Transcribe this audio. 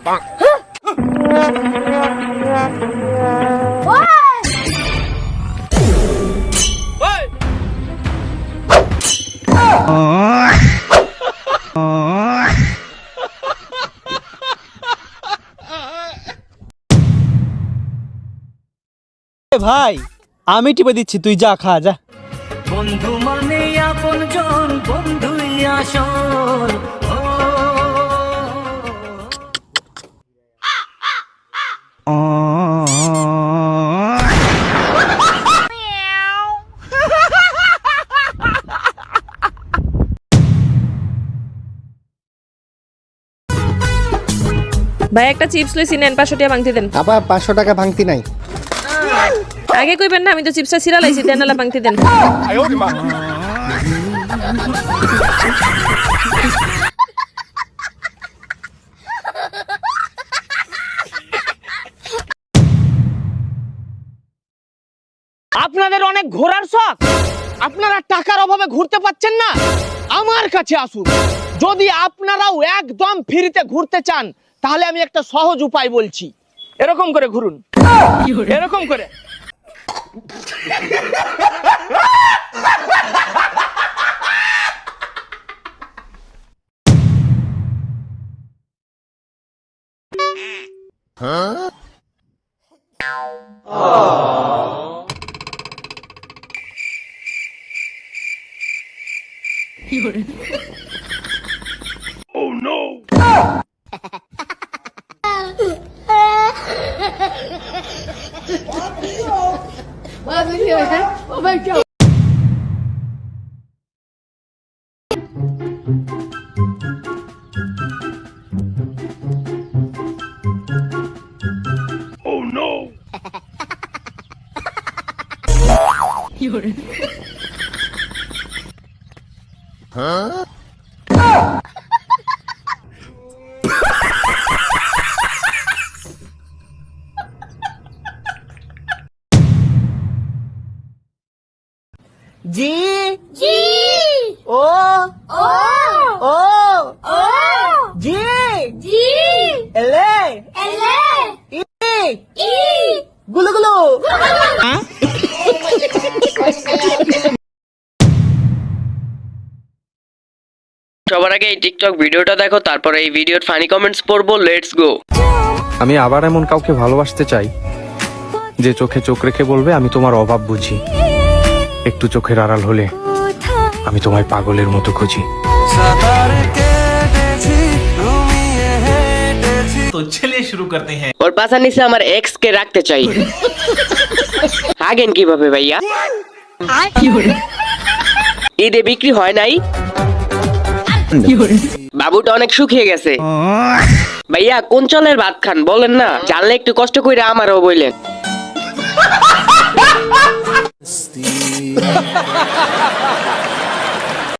ভাই আমি টিপে দিচ্ছি, তুই যা খা যা। বন্ধু মানে আপনজন, বন্ধুই আসল। ভাই একটা চিপস লইছি, নেন 500 টাকা ভাঙতে দেন। আবার 500 টাকা ভাঙতি নাই। আগে কইবেন না, আমি তো চিপসটা ছিড়া লাইছি, দেন নালা ভাঙতে দেন। আপনাদের অনেক ঘোরার শখ, আপনারা টাকার অভাবে ঘুরতে পাচ্ছেন না, আমার কাছে আসুন। যদি আপনারাও একদম ফ্রিতে ঘুরতে চান তাহলে আমি একটা সহজ উপায় বলছি। এরকম করে ঘুরুন, এরকম করে। জি জি ও ও ও ও জি জি এলে এলে ই ই গুলু গুলু। সবার আগে এই টিকটক ভিডিওটা দেখো, তারপরে এই ভিডিওর ফানি কমেন্টস পড়বো। Let's go. আমি আবার এমন কাউকে ভালোবাসতে চাই যে চোখে চোখ রেখে বলবে আমি তোমার অভাব বুঝি, একটু চোখের আড়াল হলে আমি তোমায় পাগলের মতো খুঁজি। तो चलिए शुरू करते हैं। ওর পাশার নিচে আমার এক্স কে রাখতে চাই। আগেন কিভাবে ভাইয়া? ঈদে বিক্রি হয় নাই, বাবুটা অনেক শুকিয়ে গেছে। ভাইয়া কোন চলের ভাত খান বলেন না, জানলে একটু কষ্ট করে আমারও বললেন।